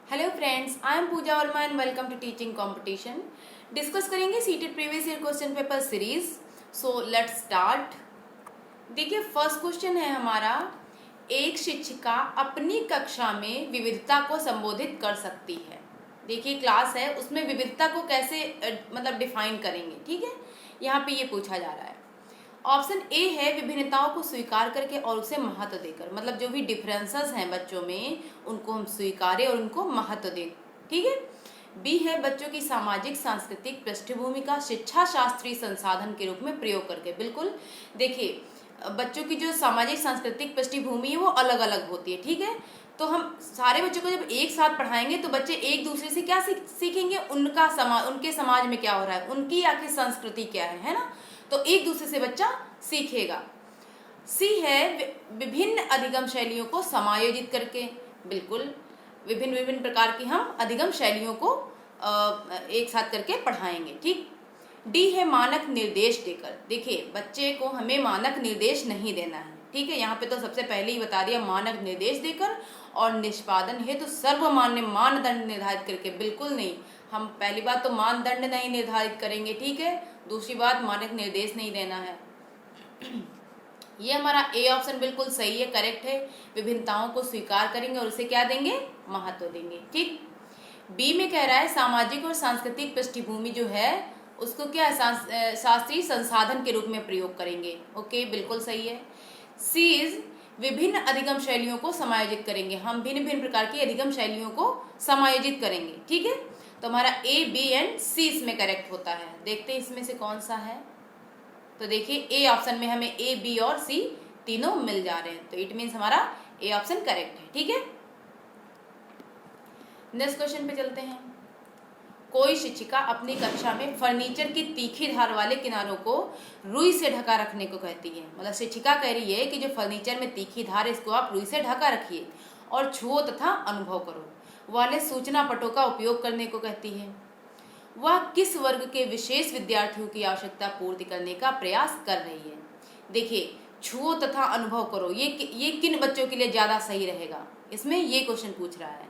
Hello friends, I am Pooja Verma and welcome to teaching competition. Discuss करेंगे CTET previous year question paper series. So let's start. देखिए, first question है हमारा, एक शिक्षिका अपनी कक्षा में विविधता को संबोधित कर सकती है। देखिए, क्लास है उसमें विविधता को कैसे मतलब डिफाइन करेंगे। ठीक है, यहाँ पे ये पूछा जा रहा है। ऑप्शन ए है विभिन्नताओं को स्वीकार करके और उसे महत्व देकर, मतलब जो भी डिफरेंसेस हैं बच्चों में उनको हम स्वीकारें और उनको महत्व दें। ठीक है। बी है बच्चों की सामाजिक सांस्कृतिक पृष्ठभूमि का शिक्षा शास्त्रीय संसाधन के रूप में प्रयोग करके। बिल्कुल, देखिए बच्चों की जो सामाजिक सांस्कृतिक पृष्ठभूमि है वो अलग अलग होती है। ठीक है, तो हम सारे बच्चों को जब एक साथ पढ़ाएंगे तो बच्चे एक दूसरे से क्या सीखेंगे, उनके समाज में क्या हो रहा है, उनकी आखिर संस्कृति क्या है ना, तो एक दूसरे से बच्चा सीखेगा। सी है विभिन्न अधिगम शैलियों को समायोजित करके। बिल्कुल, विभिन्न विभिन्न प्रकार की हम अधिगम शैलियों को एक साथ करके पढ़ाएंगे। ठीक। डी है मानक निर्देश देकर। देखिए, बच्चे को हमें मानक निर्देश नहीं देना है। ठीक है, यहाँ पे तो सबसे पहले ही बता दिया, मानक निर्देश देकर और निष्पादन है तो सर्वमान्य मानदंड निर्धारित करके। बिल्कुल नहीं, हम पहली बात तो मानदंड नहीं निर्धारित करेंगे। ठीक है, दूसरी बात मानक निर्देश नहीं देना है। ये हमारा ए ऑप्शन बिल्कुल सही है, करेक्ट है। विभिन्नताओं को स्वीकार करेंगे और उसे क्या देंगे, महत्व देंगे। ठीक। बी में कह रहा है सामाजिक और सांस्कृतिक पृष्ठभूमि जो है उसको क्या शास्त्रीय संसाधन के रूप में प्रयोग करेंगे। ओके, बिल्कुल सही है। सी इज विभिन्न अधिगम शैलियों को समायोजित करेंगे, हम भिन्न भिन्न प्रकार की अधिगम शैलियों को समायोजित करेंगे। ठीक है, तो हमारा ए बी एंड सी इसमें करेक्ट होता है। देखते हैं इसमें से कौन सा है। तो देखिए, ए ऑप्शन में हमें ए बी और सी तीनों मिल जा रहे हैं, तो इट मीन्स हमारा ए ऑप्शन करेक्ट है। ठीक है, नेक्स्ट क्वेश्चन पे चलते हैं। कोई शिक्षिका अपनी कक्षा में फर्नीचर की तीखी धार वाले किनारों को रुई से ढका रखने को कहती है। मतलब शिक्षिका कह रही है कि जो फर्नीचर में तीखी धार है इसको आप रुई से ढका रखिए और छुओ तथा अनुभव करो वाले सूचना पटों का उपयोग करने को कहती है। वह किस वर्ग के विशेष विद्यार्थियों की आवश्यकता पूर्ति करने का प्रयास कर रही है। देखिए, छुओ तथा अनुभव करो, ये किन बच्चों के लिए ज्यादा सही रहेगा, इसमें ये क्वेश्चन पूछ रहा है।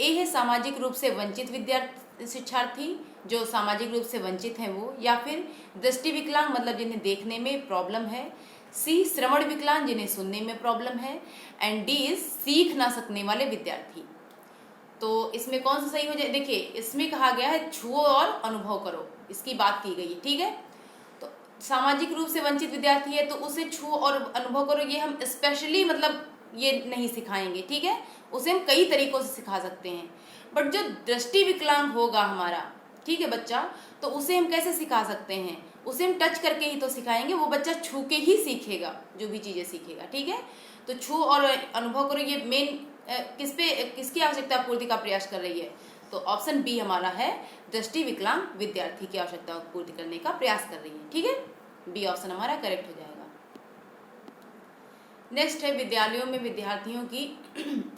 ए है सामाजिक रूप से वंचित शिक्षार्थी, जो सामाजिक रूप से वंचित हैं वो, या फिर दृष्टि विकलांग मतलब जिन्हें देखने में प्रॉब्लम है। सी श्रवण विकलांग जिन्हें सुनने में प्रॉब्लम है। एंड डी इज सीख ना सकने वाले विद्यार्थी। तो इसमें कौन सा सही हो जाए। देखिए, इसमें कहा गया है छुओ और अनुभव करो, इसकी बात की गई है। ठीक है, तो सामाजिक रूप से वंचित विद्यार्थी है तो उसे छुओ और अनुभव करो, ये हम स्पेशली मतलब ये नहीं सिखाएंगे। ठीक है, उसे हम कई तरीकों से सिखा सकते हैं, बट जो दृष्टि विकलांग होगा हमारा, ठीक है बच्चा, तो उसे हम कैसे सिखा सकते हैं, उसे हम टच करके ही तो सिखाएंगे। वो बच्चा छू के ही सीखेगा जो भी चीजें सीखेगा। ठीक है, तो छू और अनुभव करो ये मेन किसकी आवश्यकता पूर्ति का प्रयास कर रही है, तो ऑप्शन बी हमारा है दृष्टि विकलांग विद्यार्थी की आवश्यकता पूर्ति करने का प्रयास कर रही है। ठीक है, बी ऑप्शन हमारा करेक्ट हो जाएगा। नेक्स्ट है विद्यालयों में विद्यार्थियों की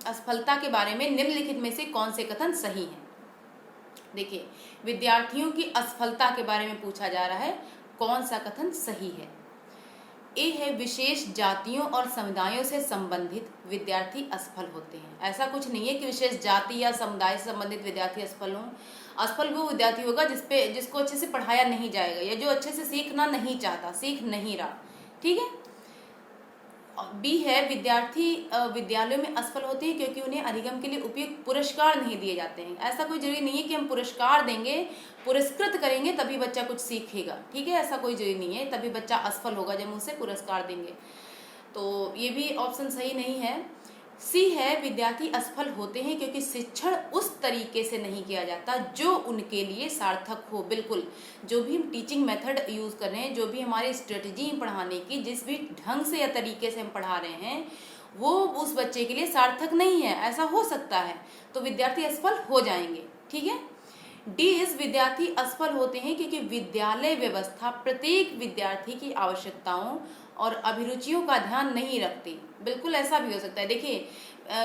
असफलता के बारे में निम्नलिखित में से कौन से कथन सही हैं। देखिए, विद्यार्थियों की असफलता के बारे में पूछा जा रहा है, कौन सा कथन सही है। ए है विशेष जातियों और समुदायों से संबंधित विद्यार्थी असफल होते हैं। ऐसा कुछ नहीं है कि विशेष जाति या समुदाय से संबंधित विद्यार्थी असफल हों। असफल वो विद्यार्थी होगा जिसको अच्छे से पढ़ाया नहीं जाएगा या जो अच्छे से सीखना नहीं चाहता, सीख नहीं रहा। ठीक है, बी है विद्यार्थी विद्यालयों में असफल होते हैं क्योंकि उन्हें अधिगम के लिए उपयुक्त पुरस्कार नहीं दिए जाते हैं। ऐसा कोई जरूरी नहीं है कि हम पुरस्कार देंगे, पुरस्कृत करेंगे तभी बच्चा कुछ सीखेगा। ठीक है, ऐसा कोई जरूरी नहीं है, तभी बच्चा असफल होगा जब उसे पुरस्कार देंगे। तो ये भी ऑप्शन सही नहीं है। सी है विद्यार्थी असफल होते हैं क्योंकि शिक्षण उस तरीके से नहीं किया जाता जो उनके लिए सार्थक हो। बिल्कुल, जो भी हम टीचिंग मेथड यूज कर रहे हैं, जो भी हमारी स्ट्रेटजी पढ़ाने की, जिस भी ढंग से या तरीके से हम पढ़ा रहे हैं वो उस बच्चे के लिए सार्थक नहीं है, ऐसा हो सकता है, तो विद्यार्थी असफल हो जाएंगे। ठीक है, डी इस विद्यार्थी असफल होते हैं क्योंकि विद्यालय व्यवस्था प्रत्येक विद्यार्थी की आवश्यकताओं और अभिरुचियों का ध्यान नहीं रखती। बिल्कुल ऐसा भी हो सकता है। देखिए,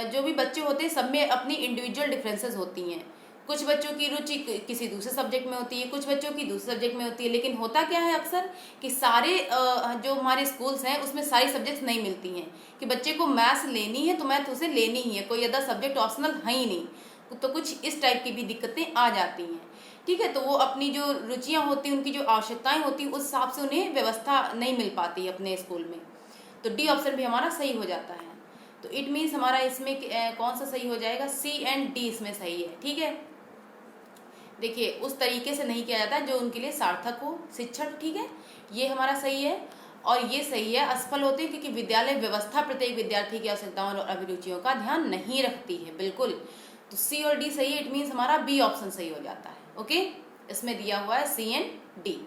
जो भी बच्चे होते हैं सब में अपनी इंडिविजुअल डिफरेंसेस होती हैं। कुछ बच्चों की रुचि किसी दूसरे सब्जेक्ट में होती है, कुछ बच्चों की दूसरे सब्जेक्ट में होती है, लेकिन होता क्या है अक्सर कि सारे जो हमारे स्कूल्स हैं उसमें सारी सब्जेक्ट्स नहीं मिलती हैं कि बच्चे को मैथ्स लेनी है तो मैथ उसे लेनी ही है, कोई अदर सब्जेक्ट ऑप्शनल है ही नहीं। तो कुछ इस टाइप की भी दिक्कतें आ जाती हैं। ठीक है, तो वो अपनी जो रुचियां होती हैं, उनकी जो आवश्यकताएं होती हैं, उस हिसाब से उन्हें व्यवस्था नहीं मिल पाती है अपने स्कूल में। तो डी ऑप्शन भी हमारा सही हो जाता है। तो इट मीन्स हमारा इसमें कौन सा सही हो जाएगा, सी एंड डी इसमें सही है। ठीक है, देखिए उस तरीके से नहीं किया जाता जो उनके लिए सार्थक हो शिक्षण। ठीक है, ये हमारा सही है। और ये सही है, असफल होते हैं क्योंकि विद्यालय व्यवस्था प्रत्येक विद्यार्थी की आवश्यकताओं और अभिरुचियों का ध्यान नहीं रखती है। बिल्कुल, तो सी और डी सही है। इट मीन्स हमारा बी ऑप्शन सही हो जाता है। ओके, इसमें दिया हुआ है सी एंड डी।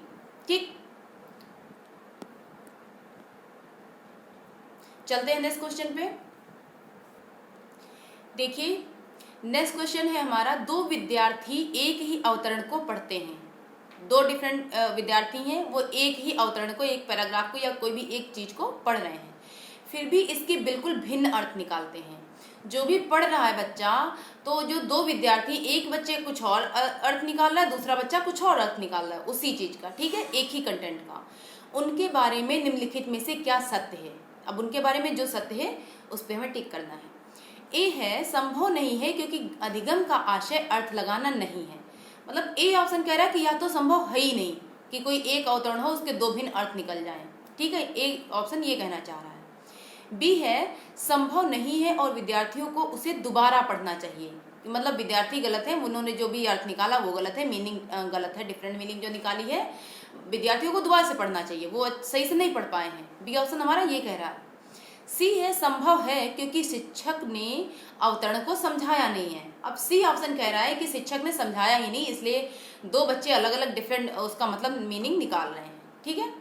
ठीक, चलते हैं नेक्स्ट क्वेश्चन पे। देखिए नेक्स्ट क्वेश्चन है हमारा, दो विद्यार्थी एक ही अवतरण को पढ़ते हैं। दो डिफरेंट विद्यार्थी हैं, वो एक ही अवतरण को, एक पैराग्राफ को या कोई भी एक चीज को पढ़ रहे हैं, फिर भी इसके बिल्कुल भिन्न अर्थ निकालते हैं। जो भी पढ़ रहा है बच्चा, तो जो दो विद्यार्थी, एक बच्चे कुछ और अर्थ निकाल रहा है, दूसरा बच्चा कुछ और अर्थ निकाल रहा है उसी चीज का। ठीक है, एक ही कंटेंट का। उनके बारे में निम्नलिखित में से क्या सत्य है। अब उनके बारे में जो सत्य है उस पर हमें टिक करना है। ए है, संभव नहीं है क्योंकि अधिगम का आशय अर्थ लगाना नहीं है। मतलब ए ऑप्शन कह रहा है कि या तो संभव है ही नहीं कि कोई एक अवतरण हो उसके दो भिन्न अर्थ निकल जाएं। ठीक है, ए ऑप्शन ये कहना चाह रहा है। बी है, संभव नहीं है और विद्यार्थियों को उसे दोबारा पढ़ना चाहिए। मतलब विद्यार्थी गलत है, उन्होंने जो भी अर्थ निकाला वो गलत है, मीनिंग गलत है, डिफरेंट मीनिंग जो निकाली है, विद्यार्थियों को दोबारा से पढ़ना चाहिए, वो सही से नहीं पढ़ पाए हैं। बी ऑप्शन हमारा ये कह रहा है। सी है, संभव है क्योंकि शिक्षक ने अवतरण को समझाया नहीं है। अब सी ऑप्शन कह रहा है कि शिक्षक ने समझाया ही नहीं, इसलिए दो बच्चे अलग अलग डिफरेंट उसका मतलब मीनिंग निकाल रहे हैं। ठीक है,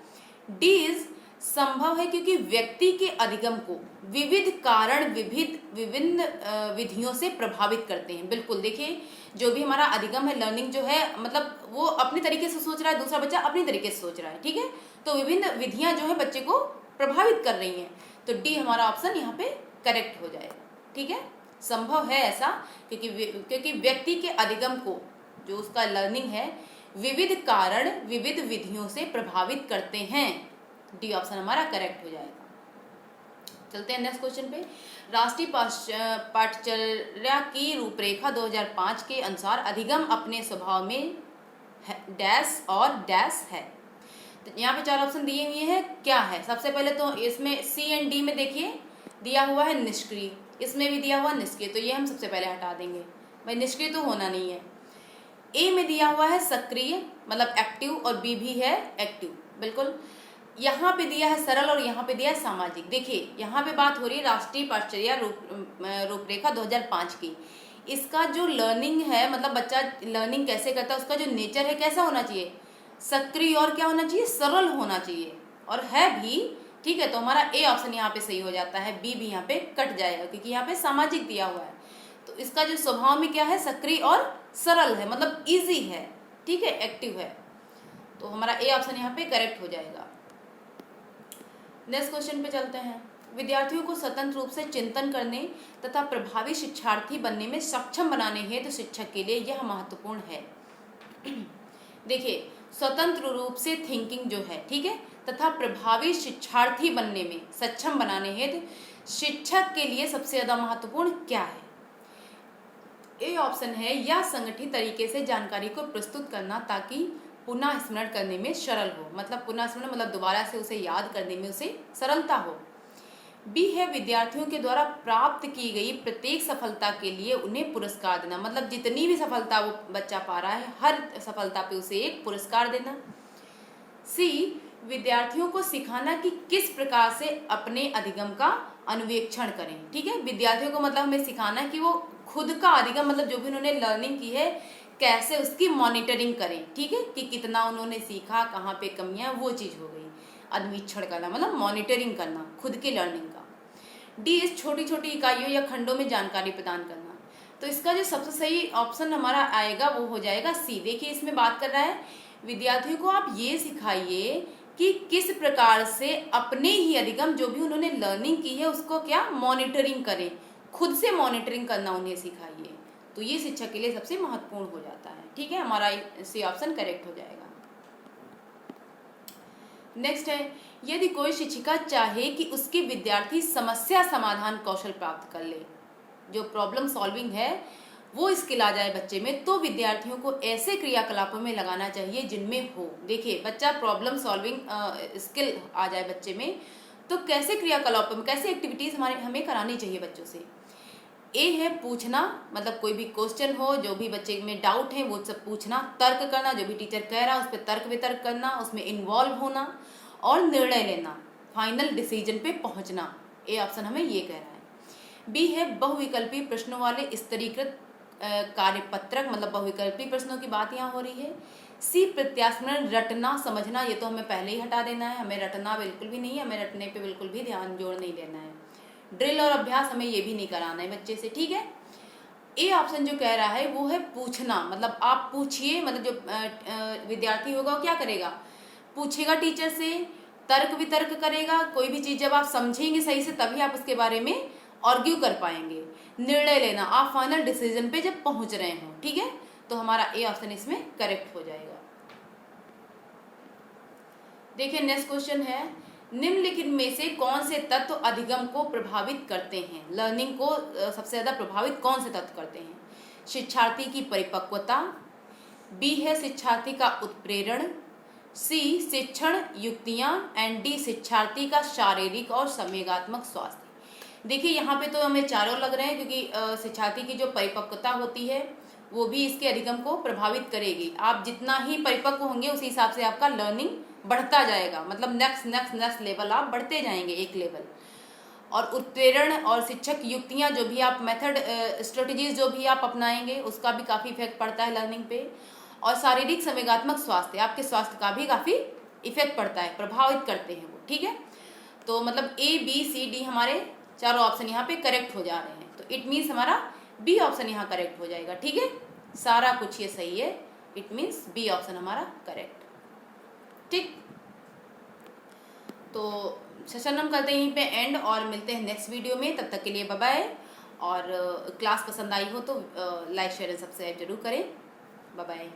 डी इज, संभव है क्योंकि व्यक्ति के अधिगम को विविध कारण विभिन्न विधियों से प्रभावित करते हैं। बिल्कुल, देखिए जो भी हमारा अधिगम है, लर्निंग जो है, मतलब वो अपने तरीके से सोच रहा है, दूसरा बच्चा अपनी तरीके से सोच रहा है। ठीक है, तो विभिन्न विधियां जो है बच्चे को प्रभावित कर रही हैं। तो डी हमारा ऑप्शन यहाँ पे करेक्ट हो जाएगा। ठीक है, संभव है ऐसा क्योंकि व्यक्ति के अधिगम को, जो उसका लर्निंग है, विविध कारण विविध विधियों से प्रभावित करते हैं। डी ऑप्शन हमारा करेक्ट हो जाएगा। चलते हैं नेक्स्ट क्वेश्चन पे। राष्ट्रीय पाठचर्या की रूपरेखा 2005 के अनुसार अधिगम अपने स्वभाव में डैश और डैश है। तो यहाँ पे चार ऑप्शन दिए हुए हैं, क्या है। सबसे पहले तो इसमें सी एंड डी में देखिए दिया हुआ है निष्क्रिय, इसमें भी दिया हुआ निष्क्रिय, तो ये हम सबसे पहले हटा देंगे, भाई निष्क्रिय तो होना नहीं है। ए में दिया हुआ है सक्रिय मतलब एक्टिव, और बी भी है एक्टिव। बिल्कुल, यहाँ पे दिया है सरल और यहाँ पे दिया है सामाजिक। देखिए यहाँ पे बात हो रही है राष्ट्रीय पाठचर्या रूपरेखा 2005 की। इसका जो लर्निंग है, मतलब बच्चा लर्निंग कैसे करता है, उसका जो नेचर है कैसा होना चाहिए, सक्रिय और क्या होना चाहिए, सरल होना चाहिए, और है भी। ठीक है, तो हमारा ए ऑप्शन यहाँ पे सही हो जाता है, बी भी यहाँ पे कट जाएगा क्योंकि यहाँ पे सामाजिक दिया हुआ है। तो इसका जो स्वभाव में क्या है, सक्रिय और सरल है, मतलब इजी है। ठीक है, एक्टिव है, तो हमारा ए ऑप्शन यहाँ पे करेक्ट हो जाएगा। नेक्स्ट क्वेश्चन पे चलते हैं। विद्यार्थियों को स्वतंत्र रूप से चिंतन करने तथा प्रभावी शिक्षार्थी बनने में सक्षम बनाने हेतु तो शिक्षक के लिए यह महत्वपूर्ण है। देखिए स्वतंत्र रूप से थिंकिंग जो है, ठीक है, तथा प्रभावी शिक्षार्थी बनने में सक्षम बनाने हेतु शिक्षक के लिए सबसे ज्यादा महत्वपूर्ण क्या है। ए ऑप्शन है, या संगठित तरीके से जानकारी को प्रस्तुत करना ताकि पुनः स्मरण करने में सरल हो, मतलब पुनः स्मरण मतलब दोबारा से उसे याद करने में उसे सरलता हो। बी है, विद्यार्थियों के द्वारा प्राप्त की गई प्रत्येक सफलता के लिए उन्हें पुरस्कार देना, मतलब जितनी भी सफलता वो बच्चा पा रहा है हर सफलता पे उसे एक पुरस्कार देना। सी, विद्यार्थियों को सिखाना कि किस प्रकार से अपने अधिगम का अनुवेक्षण करें। ठीक है, विद्यार्थियों को मतलब हमें सिखाना कि वो खुद का अधिगम मतलब जो भी उन्होंने लर्निंग की है कैसे उसकी मॉनिटरिंग करें। ठीक है, कि कितना उन्होंने सीखा, कहाँ पे कमियां, वो चीज हो गई अनुवीक्षण करना, मतलब मॉनिटरिंग करना खुद के लर्निंग का। डी, इस छोटी छोटी इकाइयों या खंडों में जानकारी प्रदान करना। तो इसका जो सबसे सही ऑप्शन हमारा आएगा वो हो जाएगा सी। देखिए इसमें बात कर रहा है विद्यार्थियों को आप ये सिखाइए कि किस प्रकार से अपने ही अधिगम जो भी उन्होंने लर्निंग की है उसको क्या मॉनिटरिंग करें, खुद से मॉनिटरिंग करना उन्हें सिखाइए। तो ये शिक्षक के लिए सबसे महत्वपूर्ण हो जाता है। ठीक है, हमारा सी ऑप्शन करेक्ट हो जाएगा। नेक्स्ट है, यदि कोई शिक्षिका चाहे कि उसके विद्यार्थी समस्या समाधान कौशल प्राप्त कर ले, जो प्रॉब्लम सॉल्विंग है वो स्किल आ जाए बच्चे में, तो विद्यार्थियों को ऐसे क्रियाकलापों में लगाना चाहिए जिनमें हो। देखिए बच्चा प्रॉब्लम सॉल्विंग स्किल आ जाए बच्चे में, तो कैसे क्रियाकलापों में, कैसे एक्टिविटीज हमें करानी चाहिए बच्चों से। ए है पूछना, मतलब कोई भी क्वेश्चन हो, जो भी बच्चे में डाउट है वो सब पूछना, तर्क करना, जो भी टीचर कह रहा है उस पर तर्क वितर्क करना, उसमें इन्वॉल्व होना और निर्णय लेना, फाइनल डिसीजन पे पहुंचना। ए ऑप्शन हमें ये कह रहा है। बी है बहुविकल्पी प्रश्नों वाले स्तरीकृत कार्यपत्रक, मतलब बहुविकल्पी प्रश्नों की बात यहाँ हो रही है। सी प्रत्यास्मरण, रटना समझना, ये तो हमें पहले ही हटा देना है, हमें रटना बिल्कुल भी नहीं है, हमें रटने पे बिल्कुल भी ध्यान जोड़ नहीं देना है। ड्रिल और अभ्यास हमें ये भी नहीं कराना है बच्चे से, ठीक है। ए ऑप्शन जो कह रहा है वो है पूछना, मतलब आप पूछिए, मतलब जो विद्यार्थी होगा वो क्या करेगा, पूछेगा टीचर से, तर्क वितर्क करेगा, कोई भी चीज जब आप समझेंगे सही से तभी आप उसके बारे में आर्ग्यू कर पाएंगे। निर्णय लेना, आप फाइनल डिसीजन पे जब पहुंच रहे हो, ठीक है। तो हमारा ए ऑप्शन इसमें करेक्ट हो जाएगा। देखिए नेक्स्ट क्वेश्चन है, निम्नलिखित में से कौन से तत्व अधिगम को प्रभावित करते हैं, लर्निंग को सबसे ज्यादा प्रभावित कौन से तत्व करते हैं। शिक्षार्थी की परिपक्वता, बी है शिक्षार्थी का उत्प्रेरण, सी शिक्षण युक्तियां, एंड डी शिक्षार्थी का शारीरिक और संवेगात्मक स्वास्थ्य। देखिए यहाँ पे तो हमें चारों लग रहे हैं, क्योंकि शिक्षार्थी की जो परिपक्वता होती है वो भी इसके अधिगम को प्रभावित करेगी। आप जितना ही परिपक्व होंगे उसी हिसाब से आपका लर्निंग बढ़ता जाएगा, मतलब नेक्स्ट नेक्स्ट नेक्स्ट लेवल आप बढ़ते जाएंगे एक लेवल। और उत्प्रेरण और शिक्षक युक्तियां, जो भी आप मेथड स्ट्रेटजीज जो भी आप अपनाएंगे उसका भी काफ़ी इफेक्ट पड़ता है लर्निंग पे। और शारीरिक संवेगात्मक स्वास्थ्य, आपके स्वास्थ्य का भी काफ़ी इफेक्ट पड़ता है, प्रभावित करते हैं वो, ठीक है। तो मतलब ए बी सी डी हमारे चारों ऑप्शन यहाँ पे करेक्ट हो जा रहे हैं, तो इट मीन्स हमारा बी ऑप्शन यहाँ करेक्ट हो जाएगा, ठीक है। सारा कुछ ये सही है, इट मीन्स बी ऑप्शन हमारा करेक्ट, ठीक। तो सेशन हम करते हैं यहीं पे एंड, और मिलते हैं नेक्स्ट वीडियो में। तब तक के लिए बाय बाय। और क्लास पसंद आई हो तो लाइक शेयर एंड सब्सक्राइब जरूर करें। Bye bye.